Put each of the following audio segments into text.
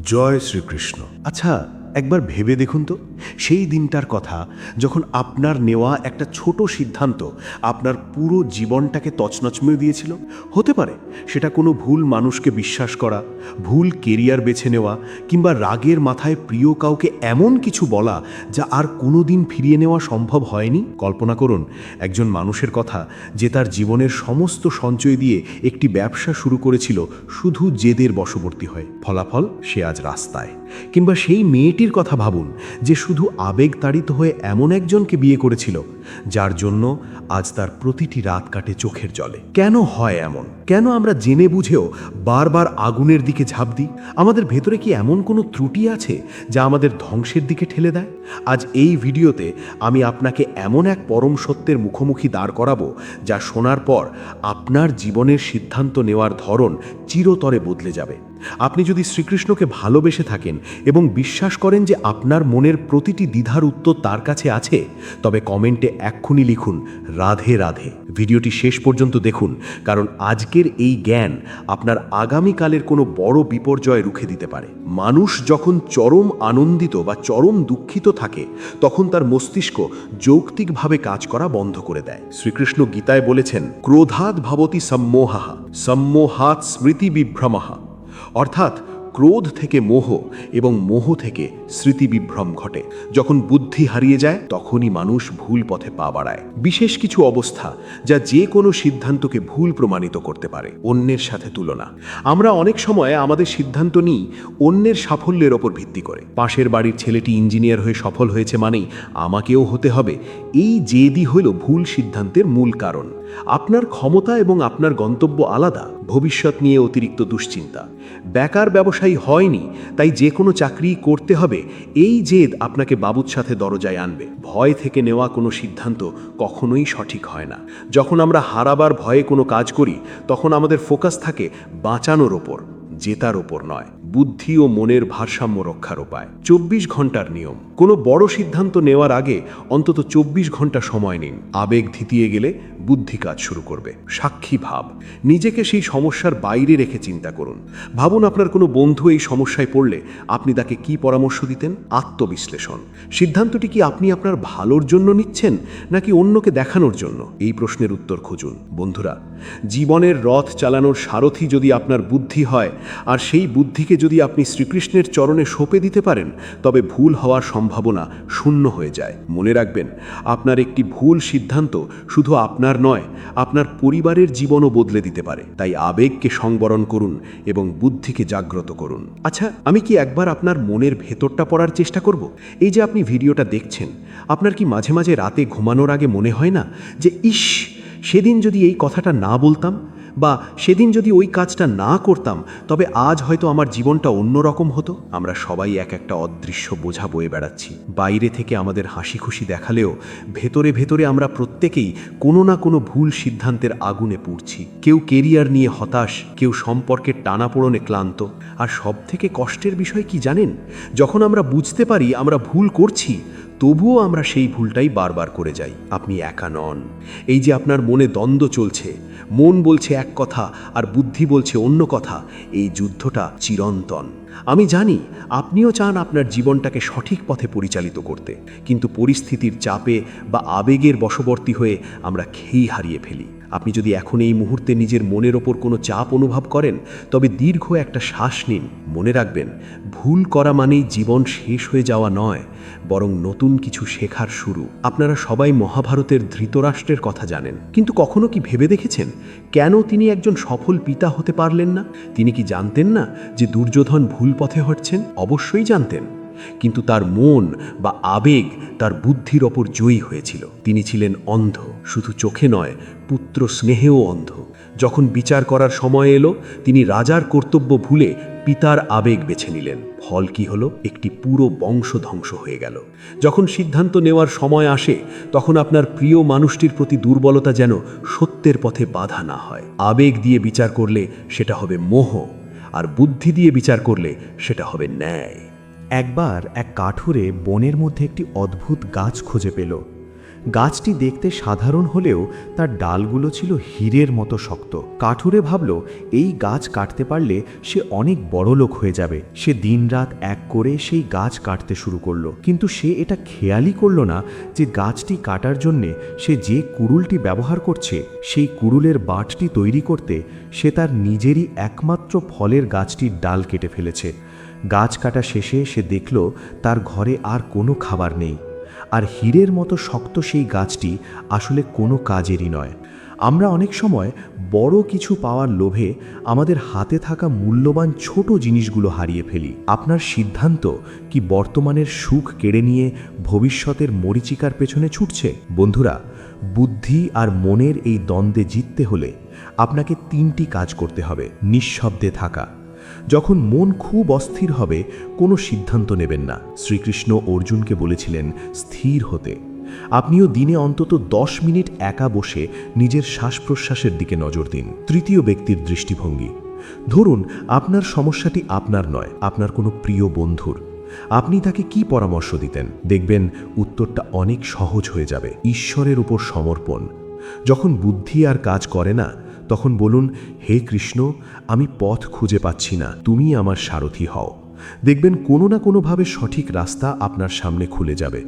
জয় শ্রীকৃষ্ণ। আচ্ছা, একবার ভেবে দেখুন তো, সেই দিনটার কথা যখন আপনার নেওয়া একটা ছোট সিদ্ধান্ত আপনার পুরো জীবনটাকে তছনছমে দিয়েছিল। হতে পারে সেটা কোনো ভুল মানুষকে বিশ্বাস করা, ভুল কেরিয়ার বেছে নেওয়া, কিংবা রাগের মাথায় প্রিয় কাউকে এমন কিছু বলা যা আর কোনো দিন ফিরিয়ে নেওয়া সম্ভব হয়নি। কল্পনা করুন একজন মানুষের কথা যে তার জীবনের সমস্ত সঞ্চয় দিয়ে একটি ব্যবসা শুরু করেছিল শুধু জেদের বশবর্তী হয়। ফলাফল সে আজ রাস্তায়। কিংবা সেই মেয়েটির কথা ভাবুন যে শুধু আবেগ তাড়িত হয়ে এমন একজনকে বিয়ে করেছিল যার জন্য আজ তার প্রতিটি রাত কাটে চোখের জলে। কেন হয় এমন? কেন আমরা জেনে বুঝেও বারবার আগুনের দিকে ঝাঁপ দিই? আমাদের ভেতরে কি এমন কোনো ত্রুটি আছে যা আমাদের ধ্বংসের দিকে ঠেলে দেয়? আজ এই ভিডিওতে আমি আপনাকে এমন এক পরম সত্যের মুখোমুখি দাঁড় করাবো যা শোনার পর আপনার জীবনের সিদ্ধান্ত নেওয়ার ধরন চিরতরে বদলে যাবে। আপনি যদি শ্রীকৃষ্ণকে ভালোবেসে থাকেন এবং বিশ্বাস করেন যে আপনার মনের প্রতিটি দ্বিধার উত্তর তার কাছে আছে, তবে কমেন্টে এক্ষুনি লিখুন রাধে রাধে। ভিডিওটি শেষ পর্যন্ত দেখুন, কারণ আজকের এই জ্ঞান আপনার আগামীকালের কোনো বড় বিপর্যয় রুখে দিতে পারে। মানুষ যখন চরম আনন্দিত বা চরম দুঃখিত থাকে তখন তার মস্তিষ্ক যৌক্তিকভাবে কাজ করা বন্ধ করে দেয়। শ্রীকৃষ্ণ গীতায় বলেছেন, ক্রোধাৎ ভবতি সম্মোহঃ সম্মোহাৎ স্মৃতি বিভ্রমঃ। অর্থাৎ ক্রোধ থেকে মোহ এবং মোহ থেকে স্মৃতি বিভ্রম ঘটে। যখন বুদ্ধি হারিয়ে যায় তখনই মানুষ ভুল পথে পা বাড়ায়। বিশেষ কিছু অবস্থা যা যে কোনো সিদ্ধান্তকে ভুল প্রমাণিত করতে পারে। অন্যের সাথে তুলনা। আমরা অনেক সময় আমাদের সিদ্ধান্ত নিই অন্যের সাফল্যের ওপর ভিত্তি করে। পাশের বাড়ির ছেলেটি ইঞ্জিনিয়ার হয়ে সফল হয়েছে মানেই আমাকেও হতে হবে, এই জেদই হলো ভুল সিদ্ধান্তের মূল কারণ। আপনার ক্ষমতা এবং আপনার গন্তব্য আলাদা। ভবিষ্যৎ নিয়ে অতিরিক্ত দুশ্চিন্তা। বেকার ব্যবসায়ী হয়নি তাই যে কোনো চাকরি করতে হবে, এই জেদ আপনাকে বাবুর সাথে দরজায় আনবে। ভয় থেকে নেওয়া কোনো সিদ্ধান্ত কখনোই সঠিক হয় না। যখন আমরা হারাবার ভয়ে কোনো কাজ করি তখন আমাদের ফোকাস থাকে বাঁচানোর ওপর, জেতার ওপর নয়। বুদ্ধি ও মনের ভারসাম্য রক্ষার উপায়। 24 ঘন্টার নিয়ম। কোনো বড় সিদ্ধান্ত নেওয়ার আগে অন্তত 24 ঘন্টা সময় নিন। আবেগ থিতিয়ে গেলে বুদ্ধি কাজ শুরু করবে। সাক্ষী ভাব। নিজেকে সেই সমস্যার বাইরে রেখে চিন্তা করুন। ভাবুন আপনার কোনো বন্ধু এই সমস্যায় পড়লে আপনি তাকে কি পরামর্শ দিতেন? আত্মবিশ্লেষণ। সিদ্ধান্তটি কি আপনি আপনার ভালোর জন্য নিচ্ছেন নাকি অন্যকে দেখানোর জন্য? এই প্রশ্নের উত্তর খুঁজুন। বন্ধুরা, জীবনের রথ চালানোর সারথি যদি আপনার বুদ্ধি হয় আর সেই বুদ্ধিকে যদি আপনি শ্রীকৃষ্ণের চরণে সঁপে দিতে পারেন, তবে ভুল হওয়ার সম্ভাবনা শূন্য হয়ে যায়। মনে রাখবেন, আপনার একটি ভুল সিদ্ধান্ত শুধু আপনার নয়, আপনার পরিবারের জীবনও বদলে দিতে পারে। তাই আবেগকে সংবরণ করুন এবং বুদ্ধিকে জাগ্রত করুন। আচ্ছা, আমি কি একবার আপনার মনের ভেতরটা পড়ার চেষ্টা করব? এই যে আপনি ভিডিওটা দেখছেন, আপনার কি মাঝে মাঝে রাতে ঘুমানোর আগে মনে হয় না যে ইস, সেদিন যদি এই কথাটা না বলতাম বা সেদিন যদি ওই কাজটা না করতাম তবে আজ হয়তো আমার জীবনটা অন্যরকম হতো? আমরা সবাই এক একটা অদৃশ্য বোঝা বয়ে বেড়াচ্ছি। বাইরে থেকে আমাদের হাসি খুশি দেখালেও ভেতরে ভেতরে আমরা প্রত্যেকেই কোনো না কোনো ভুল সিদ্ধান্তের আগুনে পুড়ছি। কেউ কেরিয়ার নিয়ে হতাশ, কেউ সম্পর্কের টানাপোড়েনে ক্লান্ত। আর সব থেকে কষ্টের বিষয় কি জানেন? যখন আমরা বুঝতে পারি আমরা ভুল করছি, তবুও আমরা সেই ভুলটাই বারবার করে যাই। আপনি একা নন। এই যে আপনার মনে দ্বন্দ্ব চলছে, মন বলছে এক কথা আর বুদ্ধি বলছে অন্য কথা, এই যুদ্ধটা চিরন্তন। আমি জানি আপনিও চান আপনার জীবনটাকে সঠিক পথে পরিচালিত করতে, কিন্তু পরিস্থিতির চাপে বা আবেগের বশবর্তী হয়ে আমরা খেই হারিয়ে ফেলি। আপনি যদি এখন এই মুহূর্তে নিজের মনের ওপর কোনো চাপ অনুভব করেন, তবে দীর্ঘ একটা শ্বাস নিন। মনে রাখবেন, ভুল করা মানেই জীবন শেষ হয়ে যাওয়া নয়, বরং নতুন কিছু শেখার শুরু। আপনারা সবাই মহাভারতের ধৃতরাষ্ট্রের কথা জানেন, কিন্তু কখনো কি ভেবে দেখেছেন কেন তিনি একজন সফল পিতা হতে পারলেন না? তিনি কি জানতেন না যে দুর্যোধন ভুল পথে হাঁটছেন? অবশ্যই জানতেন, কিন্তু তার মন বা আবেগ তার বুদ্ধির ওপর জয়ী হয়েছিল। তিনি ছিলেন অন্ধ, শুধু চোখে নয়, পুত্র স্নেহেও অন্ধ। যখন বিচার করার সময় এলো, তিনি রাজার কর্তব্য ভুলে পিতার আবেগ বেছে নিলেন। ফল কি হলো? একটি পুরো বংশ ধ্বংস হয়ে গেল। যখন সিদ্ধান্ত নেওয়ার সময় আসে, তখন আপনার প্রিয় মানুষটির প্রতি দুর্বলতা যেন সত্যের পথে বাধা না হয়। আবেগ দিয়ে বিচার করলে সেটা হবে মোহ, আর বুদ্ধি দিয়ে বিচার করলে সেটা হবে ন্যায়। একবার এক কাঠুরে বনের মধ্যে একটি অদ্ভুত গাছ খুঁজে পেল। গাছটি দেখতে সাধারণ হলেও তার ডালগুলো ছিল হীরের মতো শক্ত। কাঠুরে ভাবল এই গাছ কাটতে পারলে সে অনেক বড় লোক হয়ে যাবে। সে দিনরাত এক করে সেই গাছ কাটতে শুরু করলো, কিন্তু সে এটা খেয়ালই করল না যে গাছটি কাটার জন্যে সে যে কুড়ুলটি ব্যবহার করছে সেই কুড়ুলের বাঁটটি তৈরি করতে সে তার নিজেরই একমাত্র ফলের গাছটির ডাল কেটে ফেলেছে। গাছ কাটা শেষে সে দেখল তার ঘরে আর কোনো খাবার নেই, আর হীরের মতো শক্ত সেই গাছটি আসলে কোনো কাজেরই নয়। আমরা অনেক সময় বড় কিছু পাওয়ার লোভে আমাদের হাতে থাকা মূল্যবান ছোট জিনিসগুলো হারিয়ে ফেলি। আপনার সিদ্ধান্ত কি বর্তমানের সুখ কেড়ে নিয়ে ভবিষ্যতের মরীচিকার পেছনে ছুটছে? বন্ধুরা, বুদ্ধি আর মনের এই দ্বন্দ্বে জিততে হলে আপনাকে 3টি কাজ করতে হবে। নিঃশব্দে থাকা। যখন মন খুব অস্থির হবে কোনো সিদ্ধান্ত নেবেন না। শ্রীকৃষ্ণ অর্জুনকে বলেছিলেন স্থির হতে। আপনিও দিনে অন্তত 10 মিনিট একা বসে নিজের শ্বাস প্রশ্বাসের দিকে নজর দিন। তৃতীয় ব্যক্তির দৃষ্টিভঙ্গি। ধরুন আপনার সমস্যাটি আপনার নয়, আপনার কোনো প্রিয় বন্ধুর। আপনি তাকে কি পরামর্শ দিতেন? দেখবেন উত্তরটা অনেক সহজ হয়ে যাবে। ঈশ্বরের উপর সমর্পণ। যখন বুদ্ধি আর কাজ করে না, তখন বলুন, হে কৃষ্ণ, আমি পথ খুঁজে পাচ্ছি না, তুমি আমার সারথি হও। দেখবেন কোনো না কোনোভাবে সঠিক রাস্তা আপনার সামনে খুলে যাবে।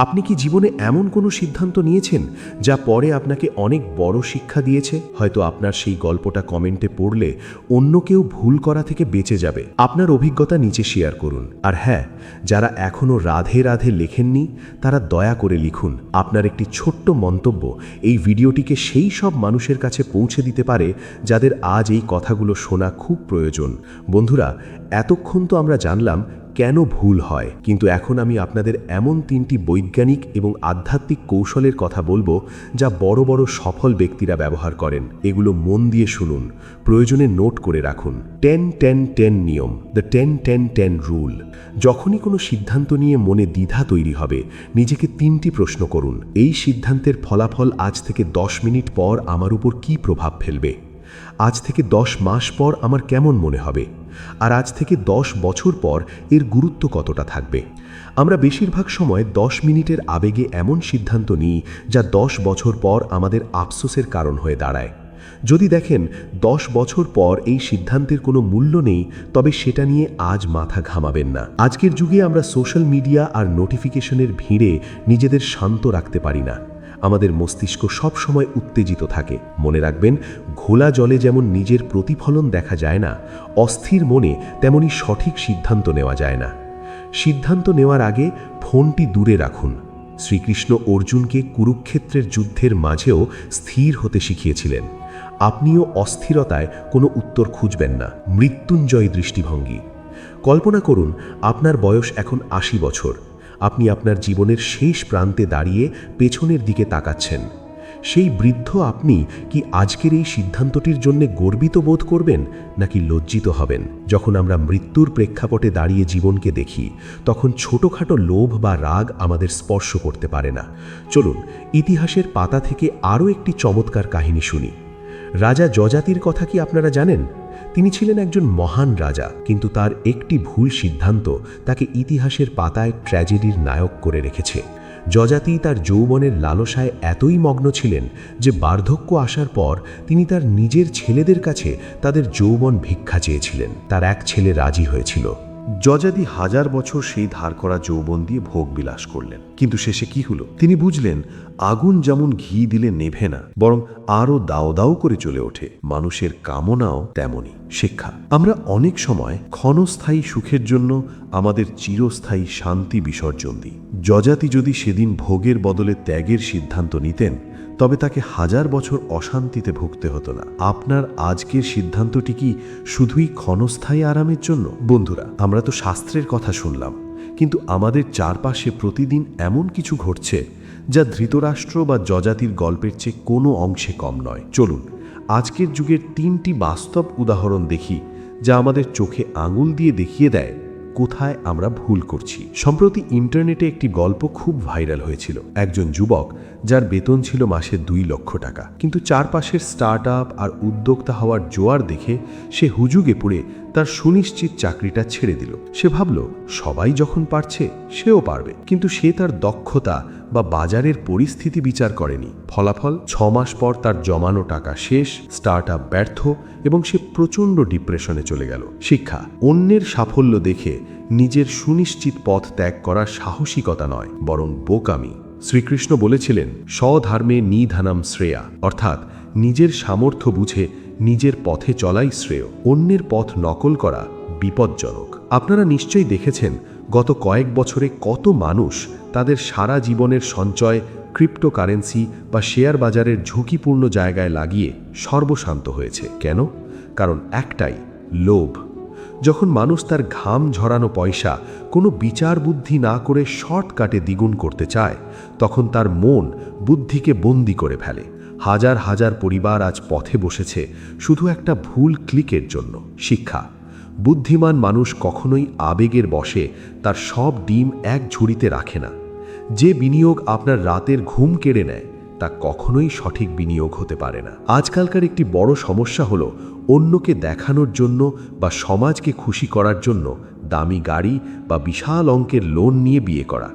আপনি কি জীবনে এমন কোনো সিদ্ধান্ত নিয়েছেন যা পরে আপনাকে অনেক বড় শিক্ষা দিয়েছে? হয়তো আপনার সেই গল্পটা কমেন্টে পড়লে অন্য কেউ ভুল করা থেকে বেঁচে যাবে। আপনার অভিজ্ঞতা নিচে শেয়ার করুন। আর হ্যাঁ, যারা এখনও রাধে রাধে লেখেননি তারা দয়া করে লিখুন। আপনার একটি ছোট্ট মন্তব্য এই ভিডিওটিকে সেই সব মানুষের কাছে পৌঁছে দিতে পারে যাদের আজ এই কথাগুলো শোনা খুব প্রয়োজন। বন্ধুরা, এতক্ষণ তো আমরা জানলাম কেন ভুল হয়, কিন্তু এখন আমি আপনাদের এমন 3টি বৈজ্ঞানিক এবং আধ্যাত্মিক কৌশলের কথা বলবো যা বড় বড় সফল ব্যক্তিরা ব্যবহার করেন। এগুলো মন দিয়ে শুনুন, প্রয়োজনে নোট করে রাখুন। 10-10-10 নিয়ম, দ্য 10-10-10 রুল। যখনই কোনো সিদ্ধান্ত নিয়ে মনে দ্বিধা তৈরি হবে, নিজেকে 3টি প্রশ্ন করুন। এই সিদ্ধান্তের ফলাফল আজ থেকে 10 মিনিট পর আমার উপর কী প্রভাব ফেলবে? আজ থেকে 10 মাস পর আমার কেমন মনে হবে? আর আজ থেকে 10 বছর পর এর গুরুত্ব কতটা থাকবে? আমরা বেশিরভাগ সময় 10 মিনিটের আবেগে এমন সিদ্ধান্ত নিই যা 10 বছর পর আমাদের আফসোসের কারণ হয়ে দাঁড়ায়। যদি দেখেন 10 বছর পর এই সিদ্ধান্তের কোনো মূল্য নেই, তবে সেটা নিয়ে আজ মাথা ঘামাবেন না। আজকের যুগে আমরা সোশ্যাল মিডিয়া আর নোটিফিকেশনের ভিড়ে নিজেদের শান্ত রাখতে পারি না। আমাদের মস্তিষ্ক সব সময় উত্তেজিত থাকে। মনে রাখবেন, ঘোলা জলে যেমন নিজের প্রতিফলন দেখা যায় না, অস্থির মনে তেমনি সঠিক সিদ্ধান্ত নেওয়া যায় না। সিদ্ধান্ত নেওয়ার আগে ফোনটি দূরে রাখুন। শ্রীকৃষ্ণ অর্জুনকে কুরুক্ষেত্রের যুদ্ধের মাঝেও স্থির হতে শিখিয়েছিলেন। আপনিও অস্থিরতায় কোনো উত্তর খুঁজবেন না। মৃত্যুঞ্জয় দৃষ্টিভঙ্গি। কল্পনা করুন আপনার বয়স এখন 80 বছর। আপনি আপনার জীবনের শেষ প্রান্তে দাঁড়িয়ে পেছনের দিকে তাকাচ্ছেন। সেই বৃদ্ধ আপনি কি আজকের এই সিদ্ধান্তটির জন্য গর্বিত বোধ করবেন নাকি লজ্জিত হবেন? যখন আমরা মৃত্যুর প্রেক্ষাপটে দাঁড়িয়ে জীবনকে দেখি, তখন ছোটখাটো লোভ বা রাগ আমাদের স্পর্শ করতে পারে না। চলুন ইতিহাসের পাতা থেকে আরও একটি চমৎকার কাহিনী শুনি। রাজা যযাতির কথা কি আপনারা জানেন? তিনি ছিলেন একজন মহান রাজা, কিন্তু তার একটি ভুল সিদ্ধান্ত তাকে ইতিহাসের পাতায় ট্র্যাজেডির নায়ক করে রেখেছে। যযাতি তার যৌবনের লালসায় এতই মগ্ন ছিলেন যে বার্ধক্য আসার পর তিনি তার নিজের ছেলেদের কাছে তাদের যৌবন ভিক্ষা চেয়েছিলেন। তার এক ছেলে রাজি হয়েছিল। যযাতি 1000 বছর সেই ধার করা যৌবন দিয়ে ভোগ বিলাস করলেন, কিন্তু শেষে কি হলো? তিনি বুঝলেন আগুন যেমন ঘি দিলে নেভে না, বরং আরও দাও দাও করে চলে ওঠে। মানুষের কামনাও তেমনই। শিক্ষা। আমরা অনেক সময় ক্ষণস্থায়ী সুখের জন্য আমাদের চিরস্থায়ী শান্তি বিসর্জন দিই। যযাতি যদি সেদিন ভোগের বদলে ত্যাগের সিদ্ধান্ত নিতেন, তবে তাকে 1000 বছর অশান্তিতে ভুগতে হতো না। আপনার আজকের সিদ্ধান্তটি কি শুধুই ক্ষণস্থায়ী আরামের জন্য? বন্ধুরা, আমরা তো শাস্ত্রের কথা শুনলাম, কিন্তু আমাদের চারপাশে প্রতিদিন এমন কিছু ঘটছে যা ধৃতরাষ্ট্র বা যযাতির গল্পের চেয়ে কোনো অংশে কম নয়। চলুন আজকের যুগের 3টি বাস্তব উদাহরণ দেখি যা আমাদের চোখে আঙুল দিয়ে দেখিয়ে দেয় কোথায় আমরা ভুল করছি। সম্প্রতি ইন্টারনেটে একটি গল্প খুব ভাইরাল হয়েছিল। একজন যুবক যার বেতন ছিল মাসে 2 লক্ষ টাকা, কিন্তু চারপাশের স্টার্টআপ আর উদ্যোক্তা হওয়ার জোয়ার দেখে সে হুজুগে পড়ে তার সুনিশ্চিত চাকরিটা ছেড়ে দিল। সে ভাবল সবাই যখন পারছে সেও পারবে, কিন্তু সে তার দক্ষতা, বা বাজারের পরিস্থিতি বিচার করেনি। ফলাফল 6 মাস পর তার জমানো টাকা শেষ, স্টার্টআপ ব্যর্থ এবং সে প্রচণ্ড ডিপ্রেশনে চলে গেল। শিক্ষা: অন্যের সাফল্য দেখে নিজের সুনিশ্চিত পথ ত্যাগ করা সাহসিকতা নয়, বরং বোকামি। শ্রীকৃষ্ণ বলেছিলেন, স্বধর্মে নিধানাম শ্রেয়া, অর্থাৎ নিজের সামর্থ্য বুঝে নিজের পথে চলাই শ্রেয়। অন্যের পথ নকল করা বিপজ্জনক। আপনারা নিশ্চয়ই দেখেছেন গত কয়েক বছরে কত মানুষ তাদের সারা জীবনের সঞ্চয় ক্রিপ্টোকারেন্সি বা শেয়ার বাজারের ঝুঁকিপূর্ণ জায়গায় লাগিয়ে সর্বশান্ত হয়েছে। কেন? কারণ একটাই, লোভ। যখন মানুষ তার ঘাম ঝরানো পয়সা কোনো বিচার বুদ্ধি না করে শর্টকাটে দ্বিগুণ করতে চায়, তখন তার মন বুদ্ধিকে বন্দি করে ফেলে। হাজার হাজার পরিবার আজ পথে বসেছে শুধু একটা ভুল ক্লিকের জন্য। শিক্ষা: বুদ্ধিমান মানুষ কখনোই আবেগের বশে তার সব ডিম এক ঝুড়িতে রাখে না। যে বিনিয়োগ আপনার রাতের ঘুম কেড়ে নেয় তা কখনোই সঠিক বিনিয়োগ হতে পারে না। আজকালকার একটি বড় সমস্যা হলো অন্যকে দেখানোর জন্য বা সমাজকে খুশি করার জন্য দামি গাড়ি বা বিশাল অঙ্কের লোন নিয়ে বিয়ে করা।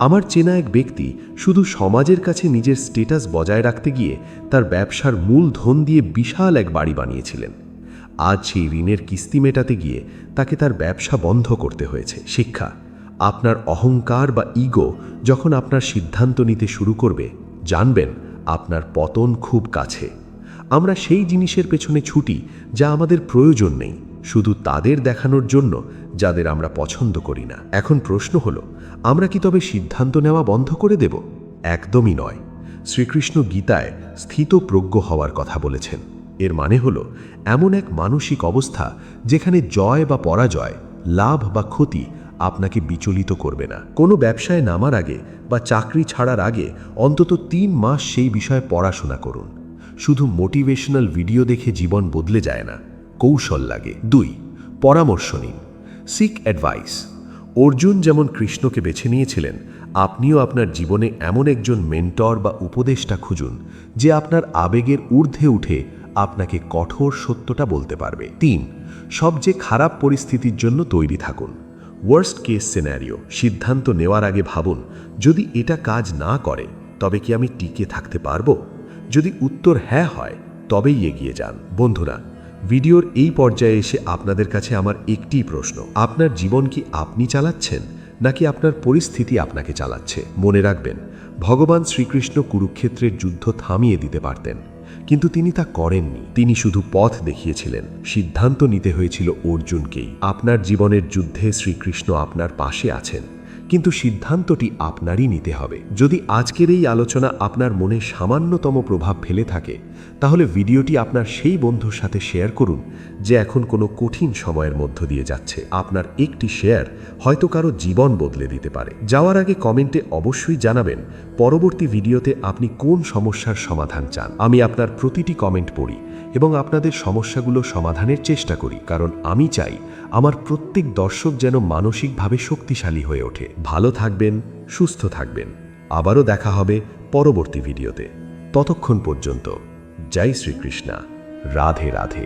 আমার চেনা এক ব্যক্তি শুধু সমাজের কাছে নিজের স্ট্যাটাস বজায় রাখতে গিয়ে তার ব্যবসার মূলধন দিয়ে বিশাল এক বাড়ি বানিয়েছিলেন। আজ সেই ঋণের কিস্তি মেটাতে গিয়ে তাকে তার ব্যবসা বন্ধ করতে হয়েছে। শিক্ষা: আপনার অহংকার বা ইগো যখন আপনার সিদ্ধান্ত নিতে শুরু করবে, জানবেন আপনার পতন খুব কাছে। আমরা সেই জিনিসের পেছনে ছুটি যা আমাদের প্রয়োজন নেই, শুধু তাদের দেখানোর জন্য যাদের আমরা পছন্দ করি না। এখন প্রশ্ন হলো, আমরা কি তবে সিদ্ধান্ত নেওয়া বন্ধ করে দেব? একদমই নয়। শ্রীকৃষ্ণ গীতায় স্থিতপ্রজ্ঞ হওয়ার কথা বলেছেন। এর মানে হলো এমন এক মানসিক অবস্থা যেখানে জয় বা পরাজয়, লাভ বা ক্ষতি আপনাকে বিচলিত করবে না। কোনো ব্যবসায় নামার আগে বা চাকরি ছাড়ার আগে অন্তত 3 মাস সেই বিষয়ে পড়াশোনা করুন। শুধু মোটিভেশনাল ভিডিও দেখে জীবন বদলে যায় না, কৌশল লাগে। 2. পরামর্শ নিন। Sick advice. অর্জুন যেমন কৃষ্ণকে বেছে নিয়েছিলেন, আপনিও আপনার জীবনে এমন একজন মেন্টর বা উপদেষ্টা খুঁজুন যে আপনার আবেগের ঊর্ধ্বে উঠে আপনাকে কঠোর সত্যটা বলতে পারবে। 3. সবচেয়ে খারাপ পরিস্থিতির জন্য তৈরি থাকুন। Worst case scenario. সিদ্ধান্ত নেওয়ার আগে ভাবুন, যদি এটা কাজ না করে তবে কি আমি টিকে থাকতে পারবো? যদি উত্তর হ্যাঁ হয়, তবেই এগিয়ে যান। বন্ধুরা, ভিডিওর এই পর্যায়ে এসে আপনাদের কাছে আমার একটি প্রশ্ন: আপনার জীবন কি আপনি চালাচ্ছেন নাকি আপনার পরিস্থিতি আপনাকে চালাচ্ছে? মনে রাখবেন, ভগবান শ্রীকৃষ্ণ কুরুক্ষেত্রের যুদ্ধ থামিয়ে দিতে পারতেন, কিন্তু তিনি তা করেননি। তিনি শুধু পথ দেখিয়েছিলেন। সিদ্ধান্ত নিতে হয়েছিল অর্জুনকেই। আপনার জীবনের যুদ্ধে শ্রীকৃষ্ণ আপনার পাশে আছেন, কিন্তু সিদ্ধান্তটি আপনারই নিতে হবে। যদি আজকের এই আলোচনা আপনার মনে সামান্যতম প্রভাব ফেলে থাকে, তাহলে ভিডিওটি আপনার সেই বন্ধুর সাথে শেয়ার করুন যে এখন কোনো কঠিন সময়ের মধ্য দিয়ে যাচ্ছে। আপনার একটি শেয়ার হয়তো কারো জীবন বদলে দিতে পারে। যাওয়ার আগে কমেন্টে অবশ্যই জানাবেন পরবর্তী ভিডিওতে আপনি কোন সমস্যার সমাধান চান। আমি আপনার প্রতিটি কমেন্ট পড়ি এবং আপনাদের সমস্যাগুলো সমাধানের চেষ্টা করি, কারণ আমি চাই আমার প্রত্যেক দর্শক যেন মানসিকভাবে শক্তিশালী হয়ে ওঠে। ভালো থাকবেন, সুস্থ থাকবেন। আবারও দেখা হবে পরবর্তী ভিডিওতে। ততক্ষণ পর্যন্ত জয় শ্রীকৃষ্ণ। রাধে রাধে।